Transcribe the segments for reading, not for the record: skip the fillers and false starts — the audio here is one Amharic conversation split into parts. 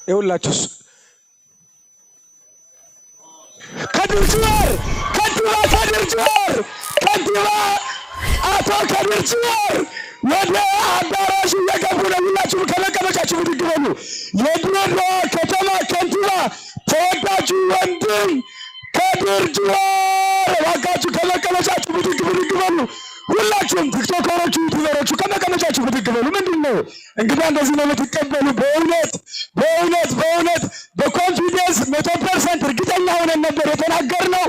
ይኸውላችሁ ከድር ጁሃር አቶ ከድር ጁሃር ወደ አዳራሹ እየገቡ ነው። ሁላችሁም ከመቀመጫችሁ ብድግ በሉ። የድሬዳዋ ከተማ ከንቲባ ተወዳጁ ወንድም ከድር ጁሃር እባካችሁ ከመቀመጫችሁ ብድግ በሉ። ሁላችሁም ቲክቶከሮቹ፣ ዩቲዩበሮቹ ከመቀመጫችሁ ብድግ በሉ። ምንድነው እንግዲህ እንደዚህ ነው የምትቀበሉ? በእውነት በኮንፊደንስ 100% እርግጠኛ ሆነን ነበር የተናገርነው።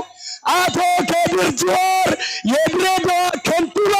አቶ ከድር ጁሃር የድሬዳዋ ከንቲባ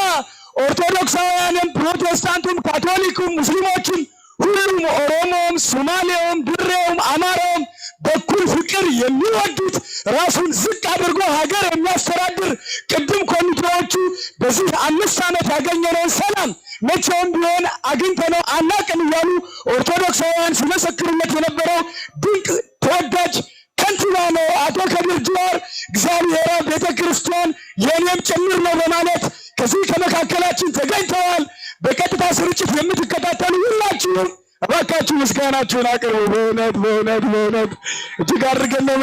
ኦርቶዶክሳውያንም፣ ፕሮቴስታንቱም፣ ካቶሊኩም፣ ሙስሊሞችም ሁሉም ኦሮሞም፣ ሶማሌውም፣ ድሬውም፣ አማራውም በኩል ፍቅር የሚወዱት ራሱን ዝቅ አድርጎ ሀገር የሚያስተዳድር ቅድም ኮሚቴዎቹ በዚህ 5 ዓመት ያገኘነውን ሰላም መቼም ቢሆን አግኝተነው አናውቅም እያሉ ኦርቶዶክሳውያን ሲመሰክሩለት የነበረው ድንቅ ተወዳጅ ከንቲባ ነው አቶ ከድር ጁሃር። እግዚአብሔር ቤተክርስቲያን የኔም ጭምር ነው በማለት ከዚህ ከመካከላችን ተገኝተዋል። በቀጥታ ስርጭት የምትከታተሉ ሁላችሁም እባካችሁ ምስጋናችሁን አቅርቡ። በእውነት እጅግ አድርገን ነው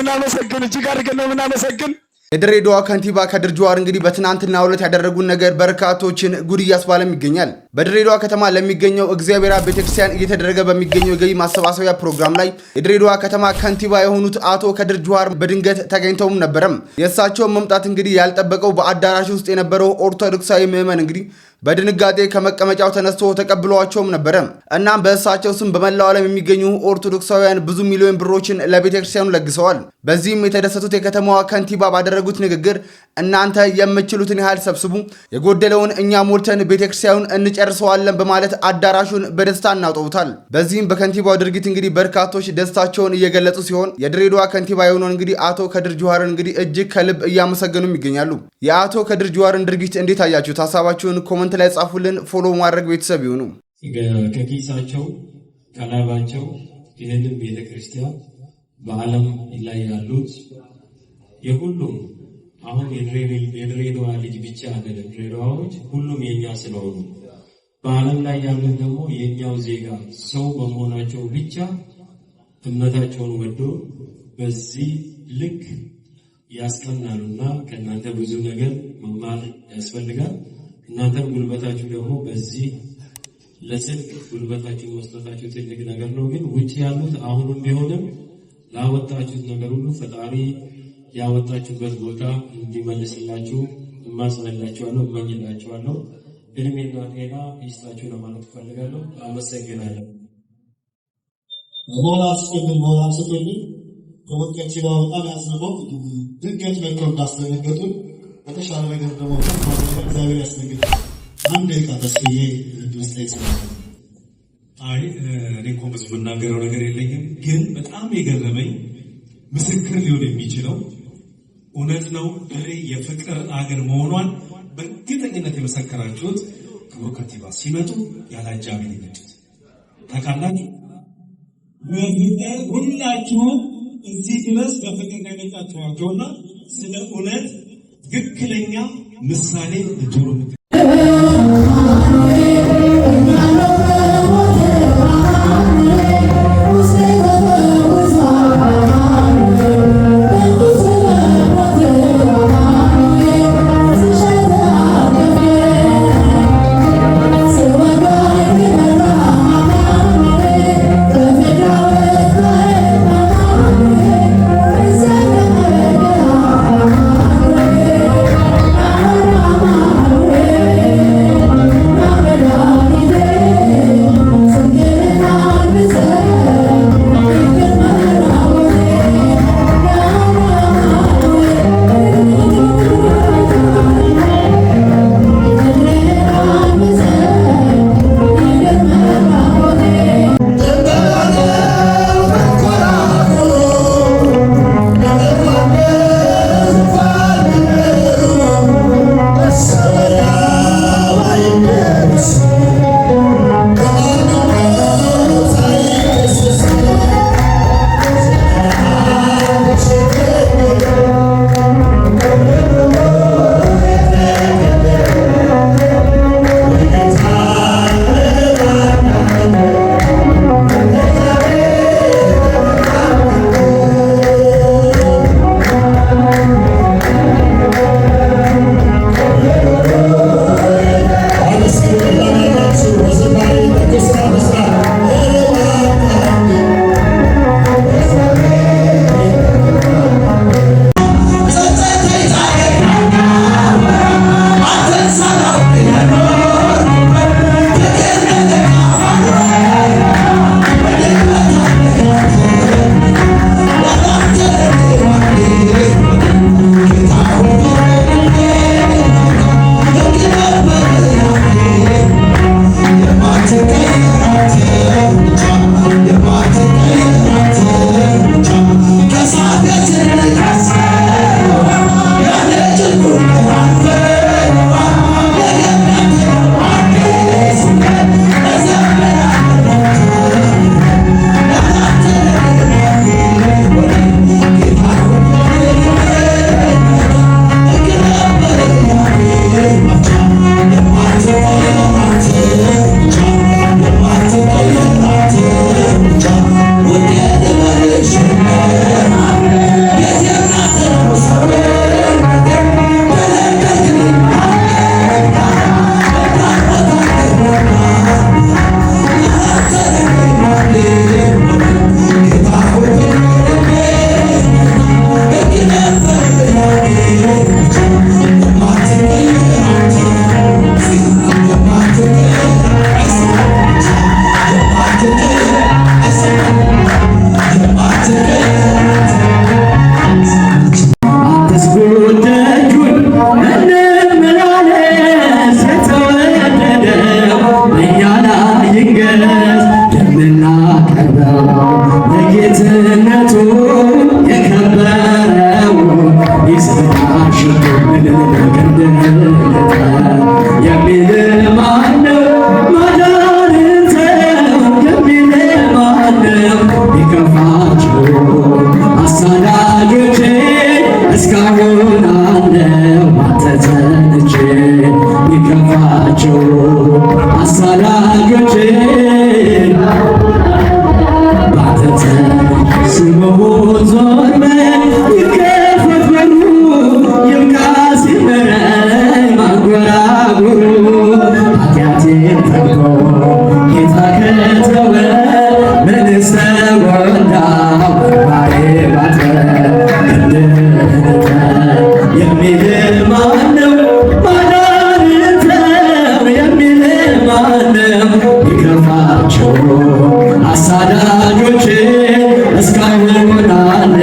የምናመሰግን። የድሬዳዋ ከንቲባ ከድር ጁሃር እንግዲህ በትናንትናው ዕለት ያደረጉን ነገር በርካቶችን ጉድ እያስባለም ይገኛል። በድሬዳዋ ከተማ ለሚገኘው እግዚአብሔር ቤተክርስቲያን እየተደረገ በሚገኘው የገቢ ማሰባሰቢያ ፕሮግራም ላይ የድሬዳዋ ከተማ ከንቲባ የሆኑት አቶ ከድር ጁሃር በድንገት ተገኝተውም ነበረም። የእሳቸውን መምጣት እንግዲህ ያልጠበቀው በአዳራሽ ውስጥ የነበረው ኦርቶዶክሳዊ ምዕመን እንግዲህ በድንጋጤ ከመቀመጫው ተነስቶ ተቀብሏቸውም ነበረ። እናም በእሳቸው ስም በመላው ዓለም የሚገኙ ኦርቶዶክሳውያን ብዙ ሚሊዮን ብሮችን ለቤተክርስቲያኑ ለግሰዋል። በዚህም የተደሰቱት የከተማዋ ከንቲባ ባደረጉት ንግግር እናንተ የምትችሉትን ያህል ሰብስቡ፣ የጎደለውን እኛ ሞልተን ቤተክርስቲያኑን እንጨርሰዋለን በማለት አዳራሹን በደስታ እናውጠውታል። በዚህም በከንቲባው ድርጊት እንግዲህ በርካቶች ደስታቸውን እየገለጹ ሲሆን የድሬዳዋ ከንቲባ የሆነውን እንግዲህ አቶ ከድር ጁሃርን እንግዲህ እጅግ ከልብ እያመሰገኑም ይገኛሉ። የአቶ ከድር ጁሃርን ድርጊት እንዴት አያችሁት? ሀሳባችሁን ኮሜንት ላይ ጻፉልን። ፎሎ ማድረግ ቤተሰብ ይሁኑ። ከኪሳቸው ከላባቸው ይህንን ቤተክርስቲያን በዓለም ላይ ያሉት የሁሉም አሁን የድሬዳዋ ልጅ ብቻ አይደለም፣ ድሬዳዋዎች ሁሉም የኛ ስለሆኑ በዓለም ላይ ያሉት ደግሞ የኛው ዜጋ ሰው በመሆናቸው ብቻ እምነታቸውን ወዶ በዚህ ልክ ያስቀናሉና ከእናንተ ብዙ ነገር መማር ያስፈልጋል። እናንተም ጉልበታችሁ ደግሞ በዚህ ለጽድቅ ጉልበታችሁ መስጠታችሁ ትልቅ ነገር ነው። ግን ውጭ ያሉት አሁንም ቢሆንም ላወጣችሁት ነገር ሁሉ ፈጣሪ ያወጣችሁበት ቦታ እንዲመልስላችሁ እማጸናላችኋለሁ፣ እመኝላችኋለሁ። እድሜና ጤና ይስጣችሁ ለማለት እፈልጋለሁ። አመሰግናለሁ። ሞራል ስጡልኝ። ከወጣችሁ በጣም ያስነበው ድንገት መጥተው እንዳስደነገጡን በተሻለ ነገር ደግሞ እግዚአብሔር ያስነግጥ። አንድ ደቂቃ ተስፋዬ ድምጽ አይ እኔ እኮ ብዙ ብናገረው ነገር የለኝም፣ ግን በጣም የገረመኝ ምስክር ሊሆን የሚችለው እውነት ነው ድሬ የፍቅር አገር መሆኗን በእርግጠኝነት የመሰከራችሁት ክቡር ከንቲባ ሲመጡ ያላጃቢ ልጅት ታውቃላችሁ። ሁላችሁም እዚህ ድረስ በፍቅር ከመጣችኋቸውና ስለ እውነት ትክክለኛ ምሳሌ ልጆሮ አሳዳጆች እስካሁን አለው አንተ